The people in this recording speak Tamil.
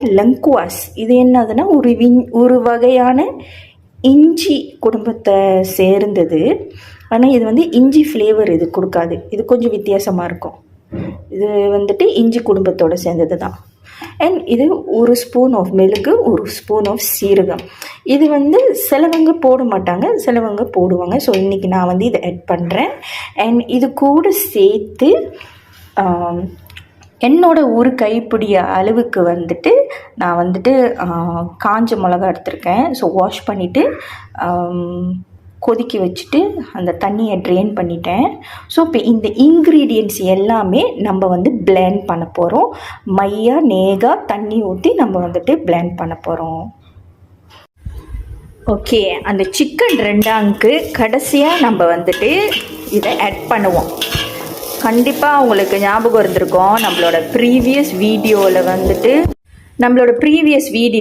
லங்குவாஸ். இது என்னதுன்னா ஒரு வகையான இஞ்சி குடும்பத்தை சேர்ந்தது. ஆனால் இது வந்து இஞ்சி ஃப்ளேவர் இது கொடுக்காது. இது கொஞ்சம் வித்தியாசமாக இருக்கும். இது வந்துட்டு இஞ்சி குடும்பத்தோடு சேர்ந்தது தான். அண்ட் இது ஒரு ஸ்பூன் ஆஃப் மிளகு, ஒரு ஸ்பூன் ஆஃப் சீரகம். இது வந்து சிலவங்க போட மாட்டாங்க, சிலவங்க போடுவாங்க. ஸோ இன்றைக்கி நான் வந்து இதை ஆட் பண்ணுறேன். அண்ட் இது கூட சேர்த்து என்னோட ஒரு கைப்பிடி அளவுக்கு வந்துட்டு நான் வந்துட்டு காஞ்ச மிளகா எடுத்திருக்கேன். ஸோ வாஷ் பண்ணிவிட்டு கொதிக்க வச்சுட்டு அந்த தண்ணியை ட்ரெயின் பண்ணிட்டேன். ஸோ இப்போ இந்த இன்க்ரீடியன்ட்ஸ் எல்லாமே நம்ம வந்து பிளெண்ட் பண்ண போகிறோம். மையா நேகா தண்ணி ஊற்றி நம்ம வந்துட்டு பிளெண்ட் பண்ண போகிறோம். ஓகே, அந்த சிக்கன் ரெண்டாங்க்கு கடைசியாக நம்ம வந்துட்டு இதை ஆட் பண்ணுவோம். கண்டிப்பாக உங்களுக்கு ஞாபகம் இருந்திருக்கும், நம்மளோட ப்ரீவியஸ் வீடியோவில்